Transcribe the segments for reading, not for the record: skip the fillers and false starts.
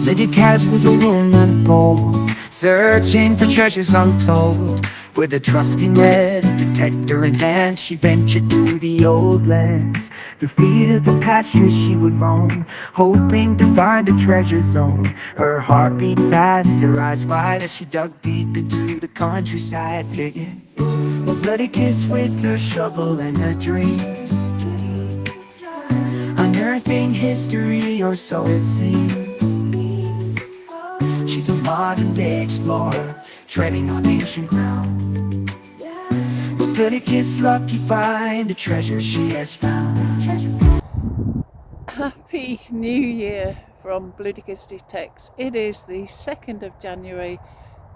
Bludicas was a woman bold, searching for treasures untold. With a trusty net, detector in hand, she ventured through the old lands. Through fields and pastures she would roam, hoping to find a treasure zone. Her heart beat fast, her eyes wide as she dug deep into the countryside, digging a bloody kiss with her shovel and her dreams, unearthing history, or so it seems. She's a modern-day explorer, treading on ancient ground. But Bludicas' lucky find, the treasure she has found. Happy New Year from Bludicas Detects. It is the 2nd of January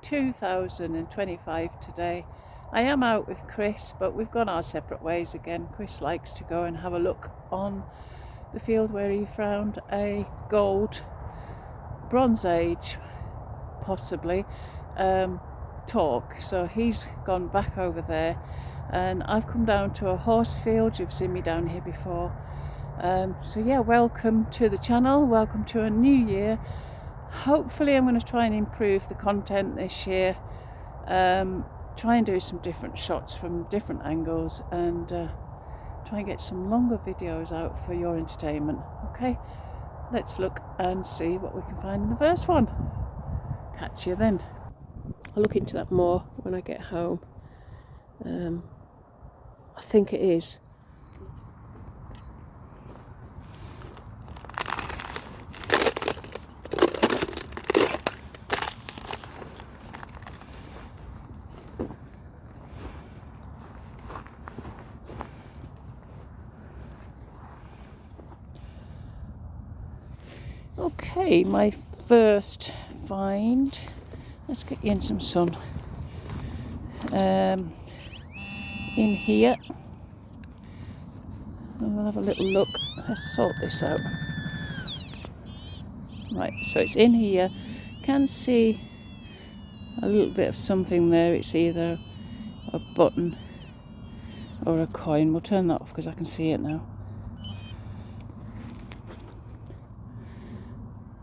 2025 today. I am out with Chris, but we've gone our separate ways again. Chris likes to go and have a look on the field where he found a gold, Bronze Age, possibly, talk. So he's gone back over there, and I've come down to a horse field. You've seen me down here before. So yeah, welcome to the channel, welcome to a new year. Hopefully I'm going to try and improve the content this year, try and do some different shots from different angles, and try and get some longer videos out for your entertainment. Okay, let's look and see what we can find in the first one. Catch you then. I'll look into that more when I get home. I think it is. Okay, my first find. Let's get you in some sun. In here, and we'll have a little look. Let's sort this out. Right, so it's in here. Can see a little bit of something there. It's either a button or a coin. We'll turn that off because I can see it now.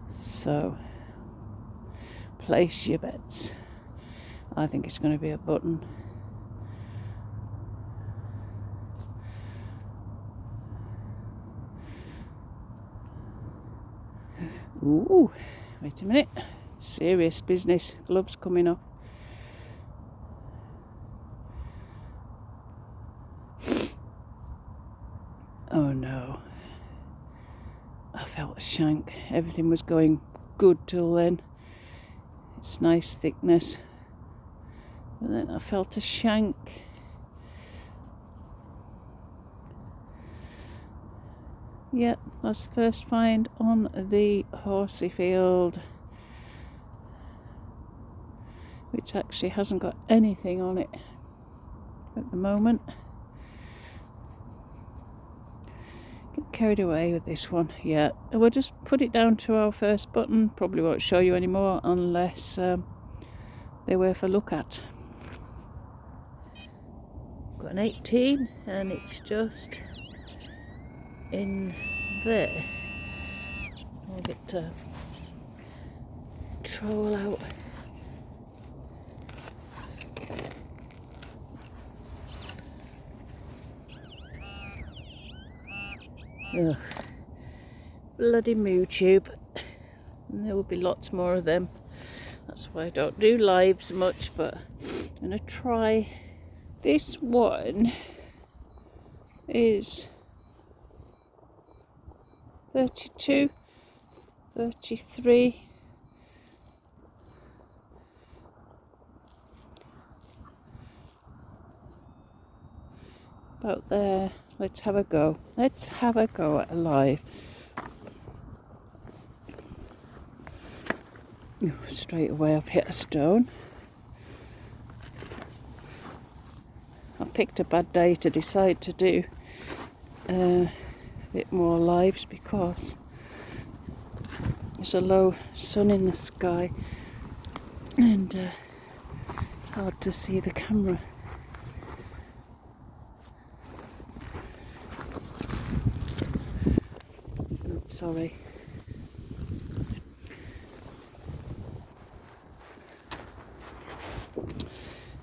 So, place your bets. I think it's going to be a button. Ooh, wait a minute. Serious business. Gloves coming off. Oh no. I felt a shank. Everything was going good till then. It's nice thickness. But then I felt a shank. Yeah, that's the first find on the horsey field, which actually hasn't got anything on it at the moment. Get carried away with this one. Yeah, we'll just put it down to our first button. Probably won't show you anymore unless they're worth a look at. Got an 18 and it's just in there. I'll get to troll out. Ugh. Bloody moo tube. And there will be lots more of them. That's why I don't do lives much, but I'm gonna try. This one is 32, 33. About there. Let's have a go. Let's have a go at a live. Oh, straight away I've hit a stone. I picked a bad day to decide to do a bit more lives because there's a low sun in the sky and it's hard to see the camera. Sorry.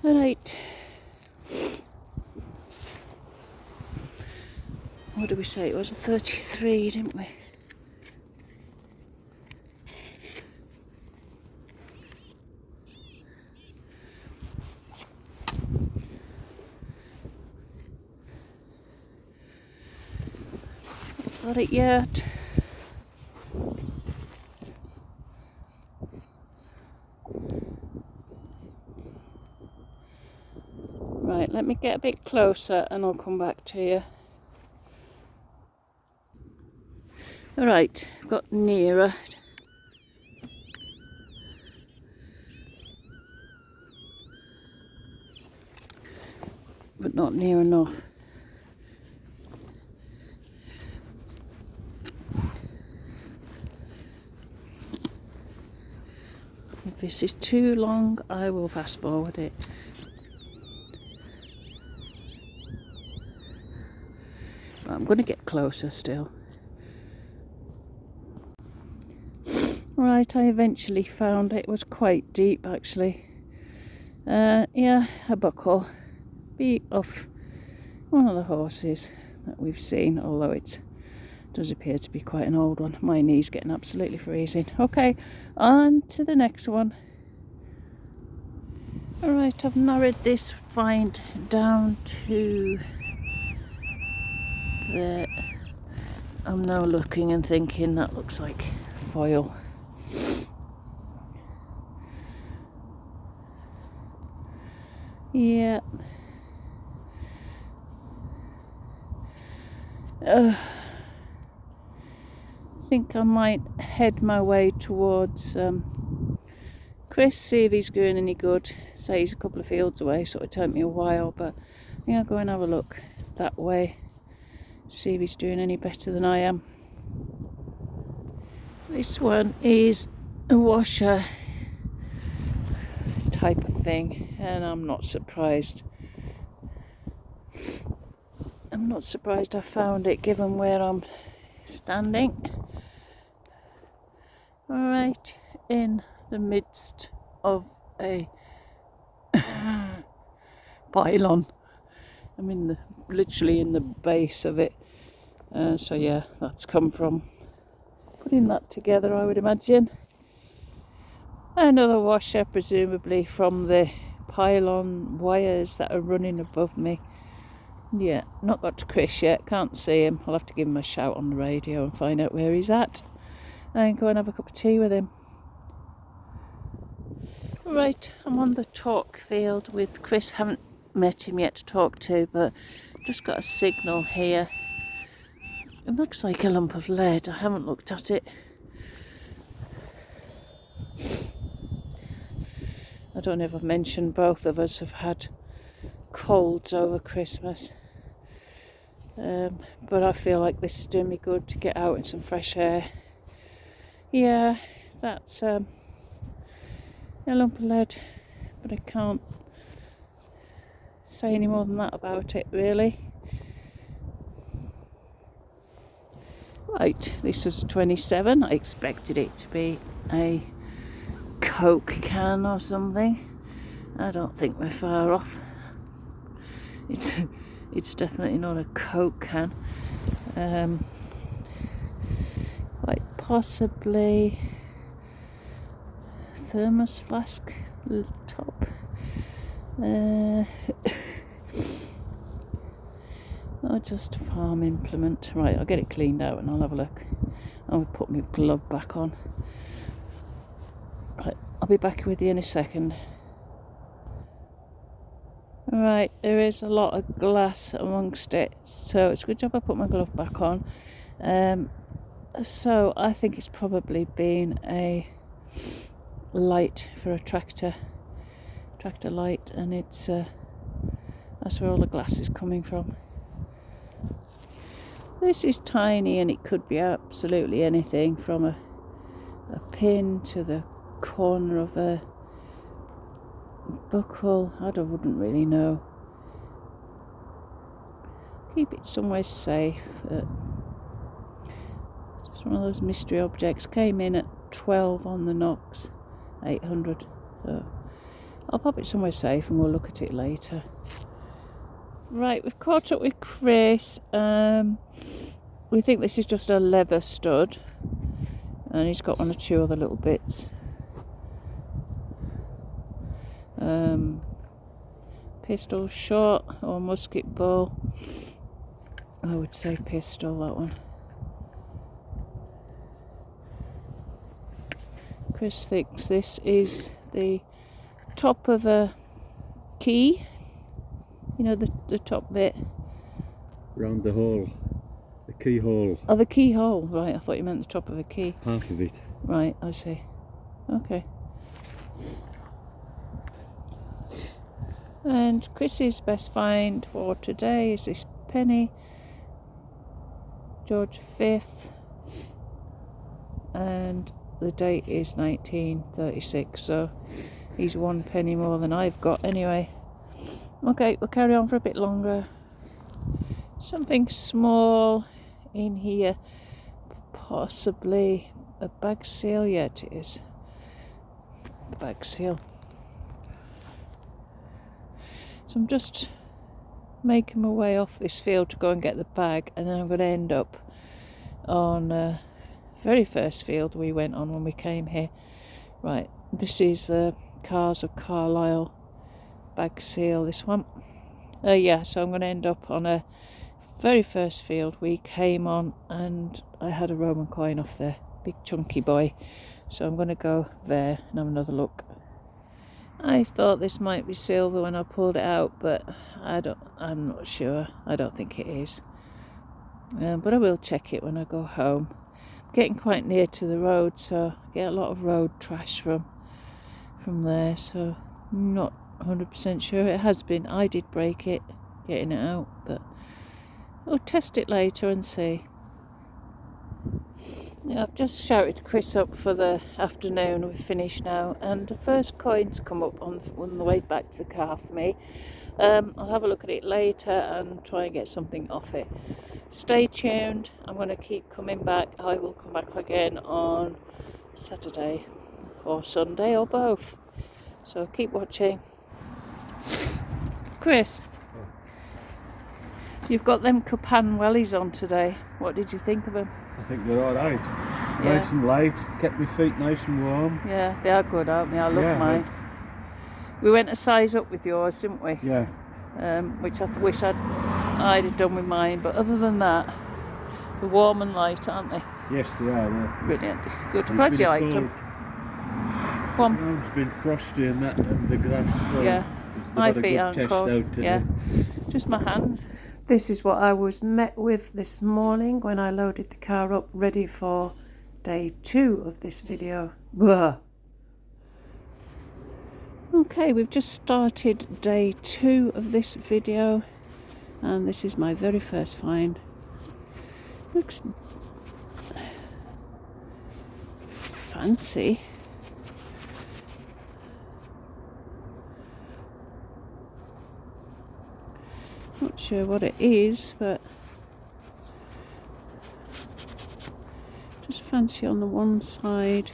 Alright. What did we say? It was a 33, didn't we? Got it yet? Right, let me get a bit closer and I'll come back to you. Alright, got nearer. But not near enough. If this is too long, I will fast forward it. I'm going to get closer still. Right, I eventually found it. It was quite deep actually. Yeah, a buckle. Be off one of the horses that we've seen, although it does appear to be quite an old one. My knee's getting absolutely freezing. Okay, on to the next one. Alright, I've narrowed this find down to there. I'm now looking and thinking that looks like foil. Yeah. I think I might head my way towards Chris, see if he's doing any good. Say he's a couple of fields away, so it'll take me a while, but I think I'll go and have a look that way, see if he's doing any better than I am. This one is a washer type of thing, and I'm not surprised. I'm not surprised I found it given where I'm standing. Right in the midst of a pylon. I'm literally in the base of it. So yeah, that's come from putting that together, I would imagine. Another washer, presumably from the pylon wires that are running above me. Yeah, not got to Chris yet, can't see him. I'll have to give him a shout on the radio and find out where he's at and go and have a cup of tea with him. Right, I'm on the talk field with Chris. Haven't met him yet to talk to, but just got a signal here. It looks like a lump of lead. I haven't looked at it. I don't know if I've mentioned both of us have had colds over Christmas. But I feel like this is doing me good to get out in some fresh air. Yeah, that's a lump of lead, but I can't say any more than that about it, really. Right, this was 27. I expected it to be a Coke can or something. I don't think we're far off. It's definitely not a Coke can. Quite possibly thermos flask top. Or just a farm implement. Right, I'll get it cleaned out and I'll have a look. I'll put my glove back on. Right, I'll be back with you in a second. Right, there is a lot of glass amongst it, so it's a good job I put my glove back on. So I think it's probably been a light for a tractor light, and it's that's where all the glass is coming from. This is tiny and it could be absolutely anything from a pin to the corner of a buckle. I wouldn't really know. Keep it somewhere safe. Just one of those mystery objects. Came in at 12 on the Knox 800, so I'll pop it somewhere safe and we'll look at it later. Right, we've caught up with Chris. We think this is just a leather stud, and he's got one or two other little bits. Pistol shot or musket ball. I would say pistol, that one. Chris thinks this is the top of a key. You know, the top bit. Round the hole. The keyhole. Oh, the keyhole. Right, I thought you meant the top of a key. Half of it. Right, I see. Okay. And Chris's best find for today is this penny. George V. And the date is 1936, so he's 1 penny more than I've got anyway. Okay, we'll carry on for a bit longer. Something small in here, possibly a bag seal. Yeah, it is. Bag seal. So I'm just making my way off this field to go and get the bag, and then I'm going to end up on the very first field we went on when we came here. Right, this is the Cars of Carlisle bag seal, this one. Yeah, so I'm going to end up on a very first field we came on, and I had a Roman coin off there, big chunky boy. So I'm going to go there and have another look. I thought this might be silver when I pulled it out, but I'm not sure. I don't think it is. But I will check it when I go home. I'm getting quite near to the road, so I get a lot of road trash from there, so I'm not 100% sure. It has been. I did break it getting it out, but we'll test it later and see. Yeah, I've just shouted Chris up for the afternoon. We've finished now, and the first coin's come up on the way back to the car for me. I'll have a look at it later and try and get something off it. Stay tuned. I'm going to keep coming back. I will come back again on Saturday or Sunday or both. So keep watching. Chris, you've got them Capan wellies on today. What did you think of them? I think they're alright. Yeah. Nice and light, kept my feet nice and warm. Yeah, they are good, aren't they? I love mine. We went a size up with yours, didn't we? Yeah. Which I wish I'd have done with mine. But other than that, they're warm and light, aren't they? Yes, they are. Brilliant. Good. Glad you liked them. One. Well, it's been frosty and that, and the grass. So Yeah. My feet aren't cold. Yeah. Just my hands. This is what I was met with this morning when I loaded the car up, ready for day 2 of this video. Blah. Okay, we've just started day 2 of this video, and this is my very first find. Looks fancy. Not sure what it is, but just fancy on the one side.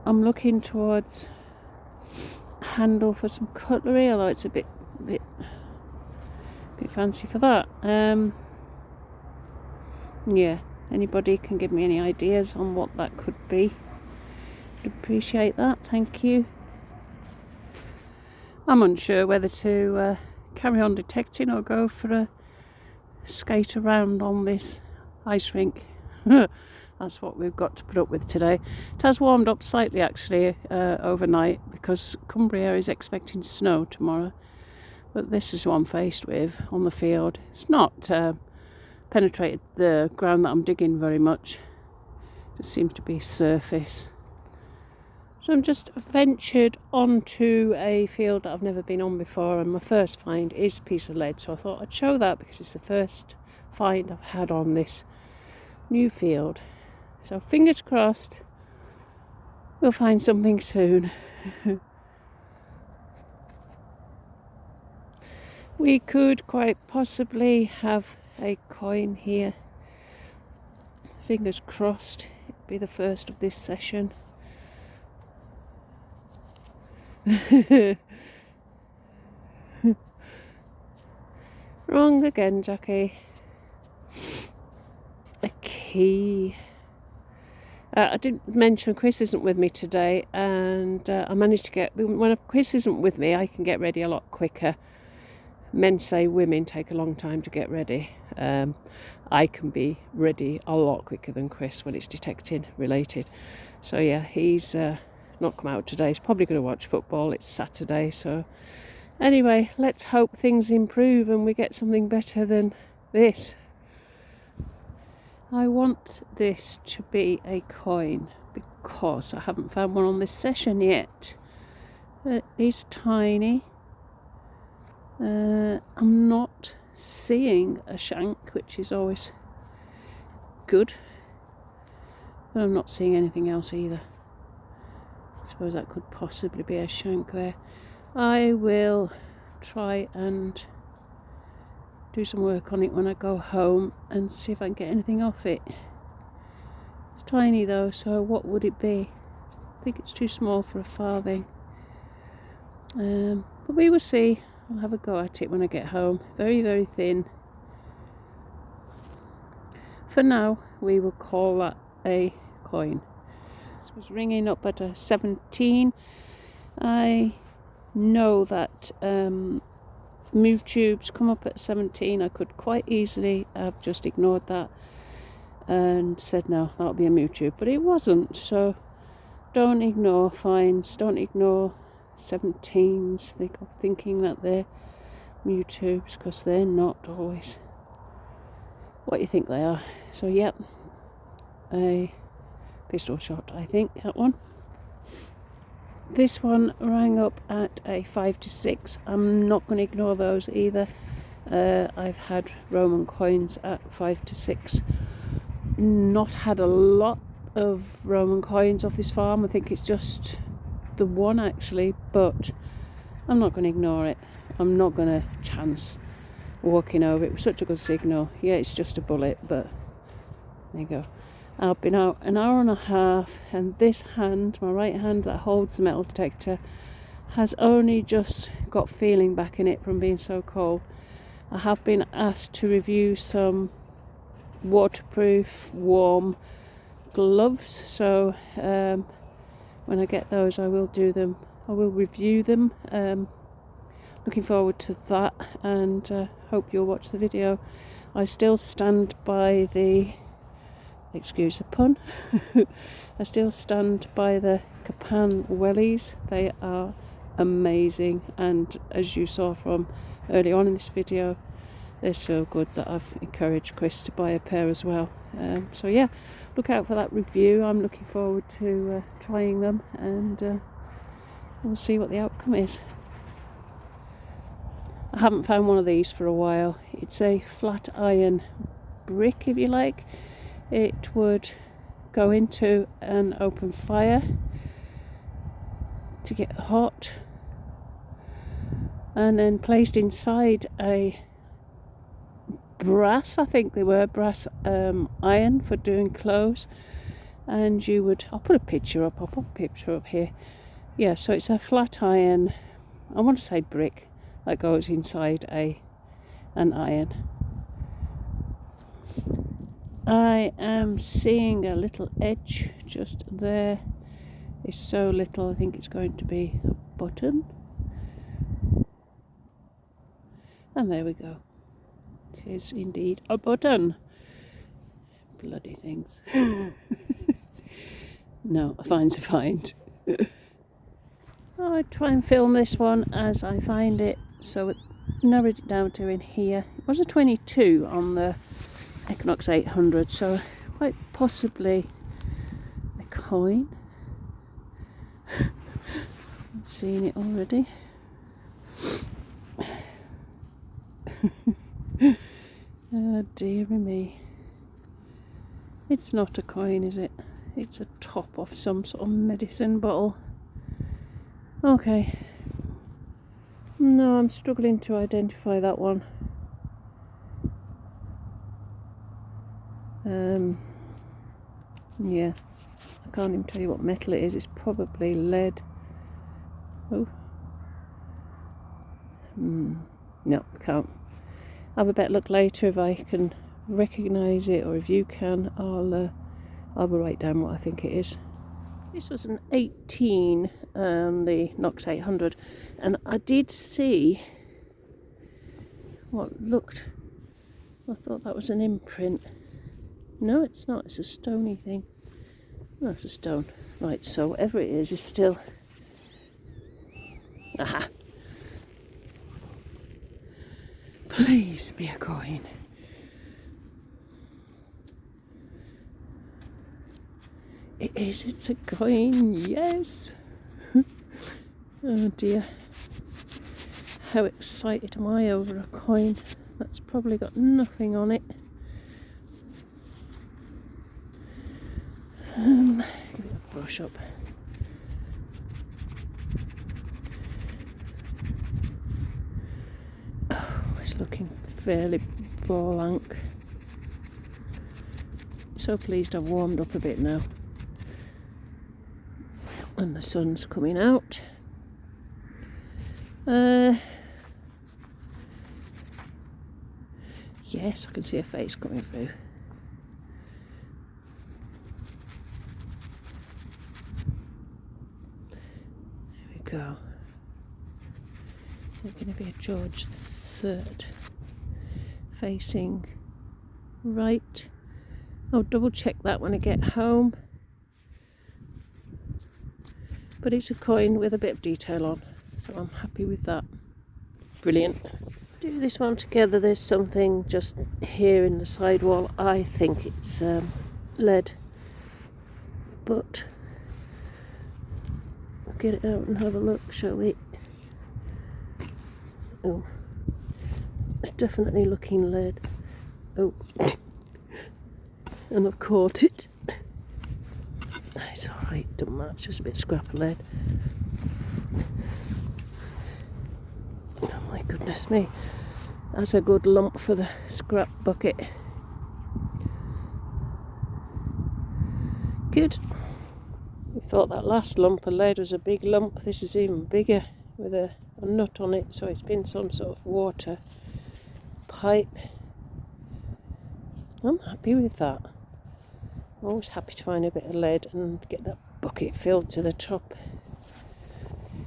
I'm looking towards a handle for some cutlery, although it's a bit fancy for that. Yeah, anybody can give me any ideas on what that could be? Appreciate that, thank you. I'm unsure whether to carry on detecting or go for a skate around on this ice rink. That's what we've got to put up with today. It has warmed up slightly actually overnight, because Cumbria is expecting snow tomorrow, but this is what I'm faced with on the field. It's not penetrated the ground that I'm digging very much. It just seems to be surface. So I'm just ventured onto a field that I've never been on before, and my first find is a piece of lead, so I thought I'd show that because it's the first find I've had on this new field. So fingers crossed we'll find something soon. We could quite possibly have a coin here. Fingers crossed it'll be the first of this session. Wrong again, Jackie. A key. I didn't mention Chris isn't with me today, and I managed to get, when Chris isn't with me, I can get ready a lot quicker. Men say women take a long time to get ready. I can be ready a lot quicker than Chris when it's detecting related. So yeah, he's not come out today. He's probably going to watch football. It's Saturday, so anyway, let's hope things improve and we get something better than this. I want this to be a coin because I haven't found one on this session yet. It is tiny. I'm not seeing a shank, which is always good, but I'm not seeing anything else either. I suppose that could possibly be a shank there. I will try and do some work on it when I go home and see if I can get anything off it. It's tiny though, so what would it be? I think it's too small for a farthing. But we will see. I'll have a go at it when I get home. Very, very thin. For now, we will call that a coin. This was ringing up at a 17. I know that move tubes come up at 17. I could quite easily have just ignored that and said no, that'll be a move tube, but it wasn't. So don't ignore fines, don't ignore 17s thinking that they're move tubes, because they're not always what you think they are. So yep, a pistol shot, I think, that one. This one rang up at a 5 to 6. I'm not going to ignore those either. I've had Roman coins at 5 to 6. Not had a lot of Roman coins off this farm. I think it's just the one actually, but I'm not going to ignore it. I'm not going to chance walking over it. It was such a good signal. Yeah, it's just a bullet, but there you go. I've been out an hour and a half, and this hand, my right hand that holds the metal detector, has only just got feeling back in it from being so cold. I have been asked to review some waterproof, warm gloves, so when I get those I will do them. I will review them. Looking forward to that, and hope you'll watch the video. I still stand by the, excuse the pun, I still stand by the Capan wellies. They are amazing, and as you saw from early on in this video, they're so good that I've encouraged Chris to buy a pair as well. So yeah, look out for that review. I'm looking forward to trying them, and we'll see what the outcome is. I haven't found one of these for a while. It's a flat iron brick, if you like. It would go into an open fire to get hot, and then placed inside a brass, I think they were brass iron for doing clothes, and you would, I'll put a picture up here. Yeah, so it's a flat iron, I want to say brick, that goes inside an iron. I am seeing a little edge just there. It's so little, I think it's going to be a button. And there we go. It is indeed a button. Bloody things. No, a fine's a find. I'll try and film this one as I find it, so it narrowed it down to in here. It was a 22 on the Equinox 800, so quite possibly a coin. I'm seeing it already. Oh dear me. It's not a coin, is it? It's a top of some sort of medicine bottle. Okay. No, I'm struggling to identify that one. Yeah, I can't even tell you what metal it is. It's probably lead. Oh. No, can't. Have a better look later if I can recognise it, or if you can, I'll write down what I think it is. This was an 18, the Knox 800, and I did see what looked. I thought that was an imprint. No, it's not. It's a stony thing. No, it's a stone. Right. So whatever it is still. Aha. Please be a coin. It is, it's a coin, yes. Oh dear. How excited am I over a coin that's probably got nothing on it. Give it a brush up. Oh, it's looking fairly blank. So pleased I've warmed up a bit now. And the sun's coming out. Yes, I can see a face coming through. There we go. It's going to be a George III facing right. I'll double check that when I get home. But it's a coin with a bit of detail on, so I'm happy with that. Brilliant. Do this one together. There's something just here in the sidewall. I think it's lead, but we'll get it out and have a look, shall we? Oh, it's definitely looking lead. Oh, and I've caught it. It's alright, doesn't matter, it's just a bit scrap of lead. Oh my goodness me, that's a good lump for the scrap bucket. Good. We thought that last lump of lead was a big lump. This is even bigger with a nut on it, so it's been some sort of water pipe. I'm happy with that. I'm always happy to find a bit of lead and get that bucket filled to the top.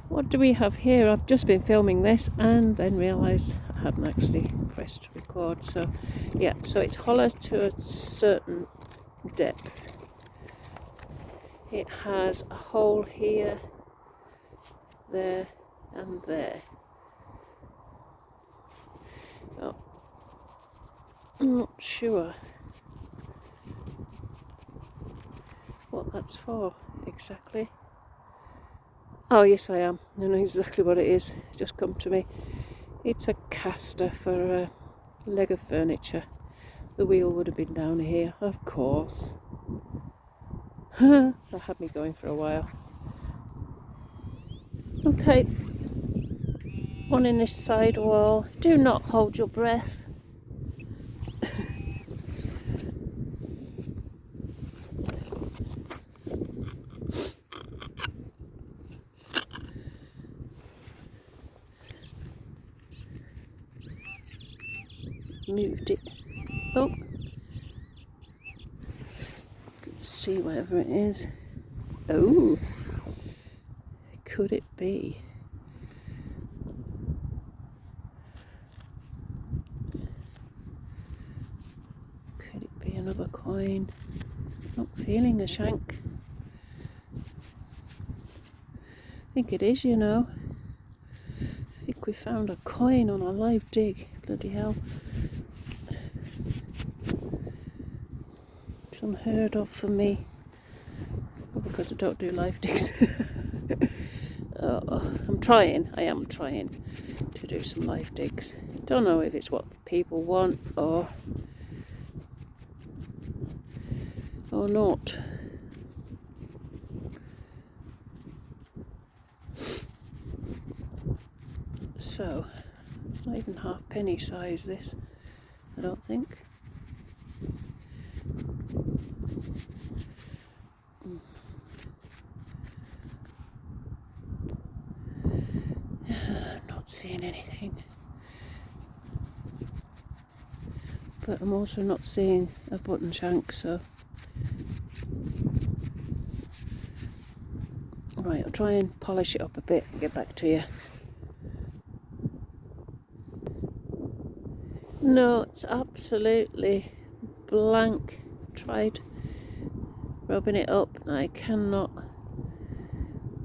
What do we have here? I've just been filming this and then realised I hadn't actually pressed record. So yeah, so it's hollow to a certain depth. It has a hole here, there and there. Oh, I'm not sure what that's for exactly. Oh yes, I am. I know exactly what it is. It's just come to me. It's a caster for Lego furniture. The wheel would have been down here, of course. That had me going for a while. Okay, one in this side wall. Do not hold your breath. Moved it. Oh, let's see whatever it is. Oh, could it be? Could it be another coin? Not feeling a shank. I think it is, you know. I think we found a coin on a live dig. Bloody hell. It's unheard of for me. Well, because I don't do live digs. I'm trying. I am trying to do some live digs. Don't know if it's what people want or not. So, it's not even halfpenny size, this, I don't think. seeing anything. But I'm also not seeing a button shank, so... Right, I'll try and polish it up a bit and get back to you. No, it's absolutely blank. Tried rubbing it up and I cannot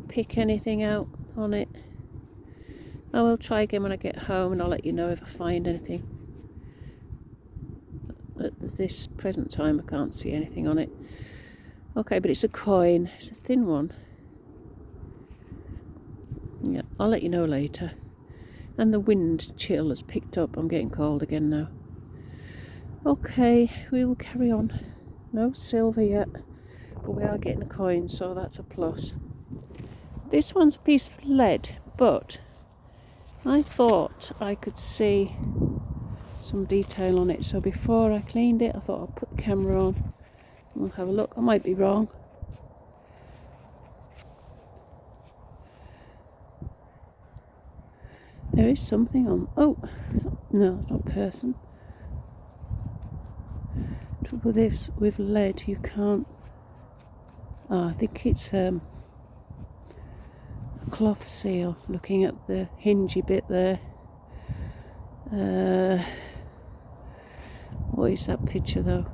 pick anything out on it. I will try again when I get home and I'll let you know if I find anything. At this present time I can't see anything on it. Okay, but it's a coin. It's a thin one. Yeah, I'll let you know later. And the wind chill has picked up. I'm getting cold again now. Okay, we will carry on. No silver yet, but we are getting a coin, so that's a plus. This one's a piece of lead, but I thought I could see some detail on it, so before I cleaned it I thought I'll put the camera on and we'll have a look. I might be wrong. There is something on... Oh, no, it's not a person. Trouble with this, with lead, you can't... Oh, I think it's a cloth seal, looking at the hingy bit there. What is that picture though?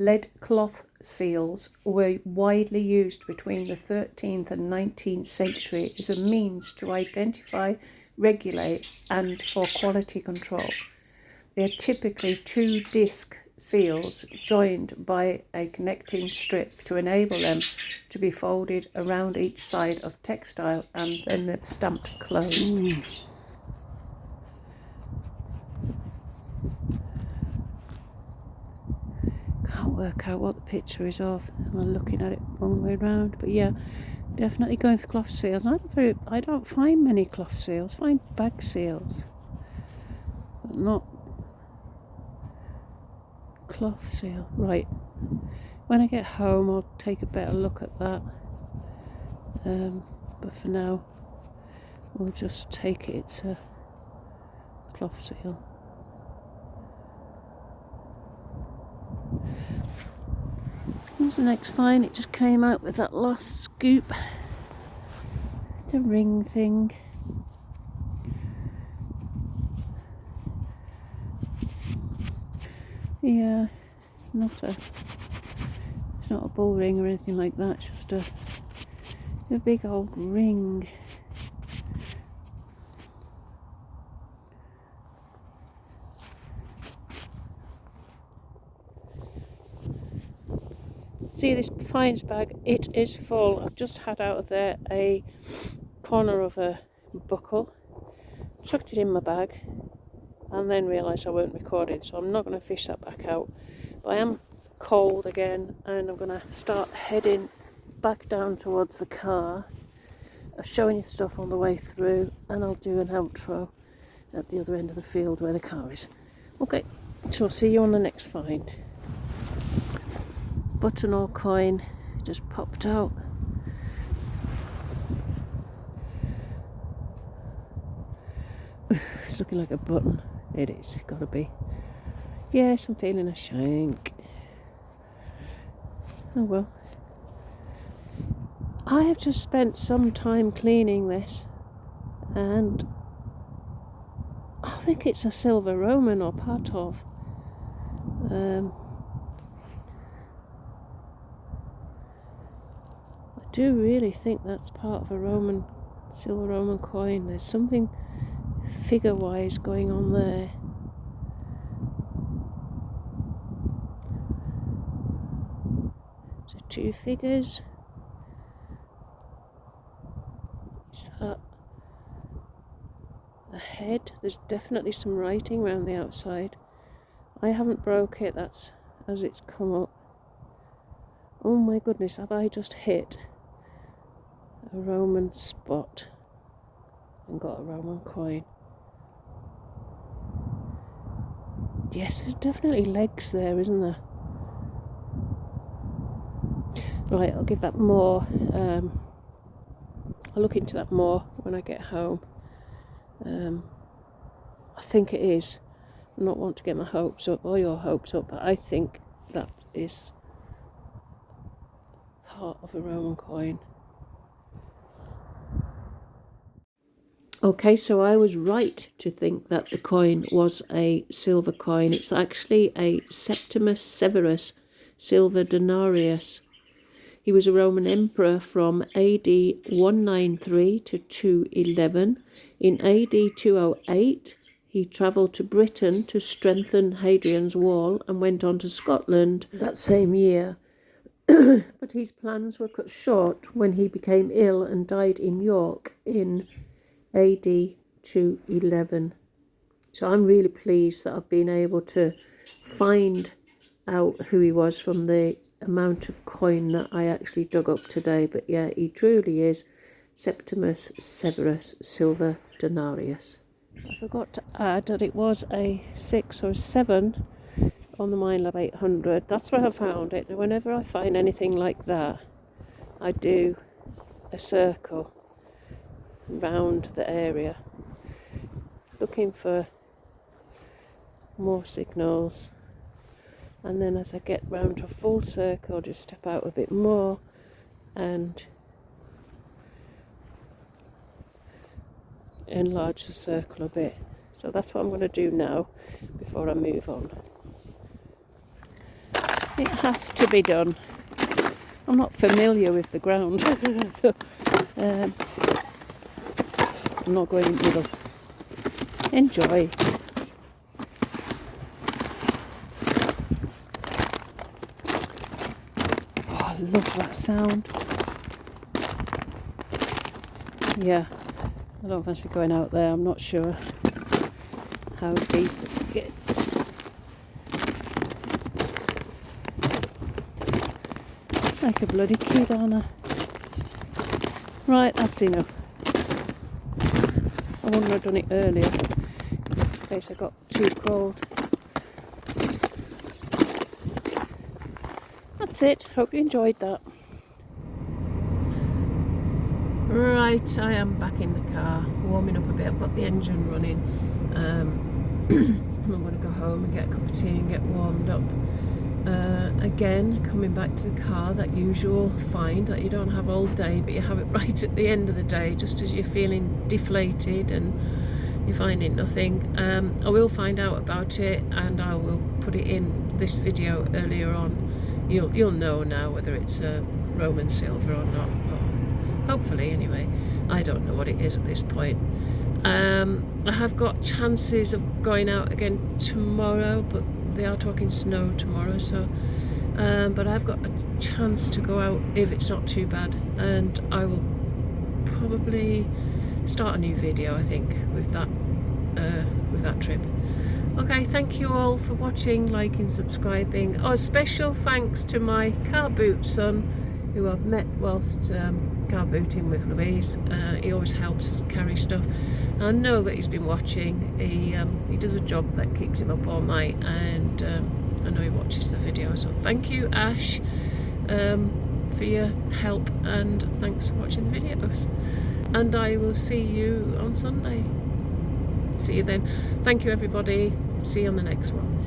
Lead cloth seals were widely used between the 13th and 19th century as a means to identify, regulate and for quality control. They are typically 2 disc seals joined by a connecting strip to enable them to be folded around each side of textile and then they're stamped closed. Can't work out what the picture is of. I'm looking at it wrong way around, but yeah, definitely going for cloth seals. I don't find many cloth seals. I find bag seals, but not cloth seal. Right, when I get home I'll take a better look at that, but for now we'll just take it. It's a cloth seal. Here's the next find. It just came out with that last scoop. It's a ring thing. Yeah, it's not a bull ring or anything like that. It's just a big old ring. See this finds bag, it is full. I've just had out of there a corner of a buckle, chucked it in my bag and then realised I weren't recording, so I'm not going to fish that back out. But I am cold again and I'm going to start heading back down towards the car. I'm showing you stuff on the way through and I'll do an outro at the other end of the field where the car is. Okay, so I'll see you on the next find. Button or coin just popped out. It's looking like a button. It is, gotta be. Yes, I'm feeling a shank. Oh well. I have just spent some time cleaning this and I think it's a silver Roman or part of. I do really think that's part of a silver Roman coin. There's something figure-wise going on there. So 2 figures. Is that a head? There's definitely some writing around the outside. I haven't broke it, that's as it's come up. Oh my goodness, have I just hit a Roman spot and got a Roman coin? Yes, there's definitely legs there, isn't there? Right, I'll give that more, I'll look into that more when I get home. I think it is. I don't want to get my hopes up or your hopes up, but I think that is part of a Roman coin. Okay, so I was right to think that the coin was a silver coin. It's actually a Septimus Severus silver denarius. He was a Roman emperor from AD 193 to 211. In AD 208, he travelled to Britain to strengthen Hadrian's Wall and went on to Scotland that same year. But his plans were cut short when he became ill and died in York in AD 211. So I'm really pleased that I've been able to find out who he was from the amount of coin that I actually dug up today. But yeah, he truly is Septimus Severus silver denarius. I forgot to add that it was a 6 or a 7 on the Minelab 800. That's where I found it. And whenever I find anything like that, I do a circle round the area looking for more signals, and then as I get round to a full circle, just step out a bit more and enlarge the circle a bit. So that's what I'm going to do now before I move on. It has to be done. I'm not familiar with the ground, so I'm not going in the middle. Enjoy. Oh, I love that sound. Yeah, I don't fancy going out there. I'm not sure how deep it gets. Like a bloody kid, aren't I? Right, that's enough. I wouldn't have done it earlier in case I got too cold. That's it. Hope you enjoyed that. Right, I am back in the car, warming up a bit. I've got the engine running. I'm going to go home and get a cup of tea and get warmed up. Again, coming back to the car, that usual find that you don't have all day, but you have it right at the end of the day, just as you're feeling deflated and you're finding nothing. I will find out about it and I will put it in this video earlier on. You'll know now whether it's a Roman silver or not. Or hopefully, anyway. I don't know what it is at this point. I have got chances of going out again tomorrow, but they are talking snow tomorrow, so but I've got a chance to go out if it's not too bad, and I will probably start a new video, I think, with that trip. Okay, thank you all for watching, liking, subscribing. Oh, special thanks to my car boot son, who I've met whilst car booting with Louise. He always helps us carry stuff. I know that he's been watching. He does a job that keeps him up all night, and I know he watches the video. So thank you, Ash, for your help, and thanks for watching the videos. And I will see you on Sunday. See you then. Thank you, everybody. See you on the next one.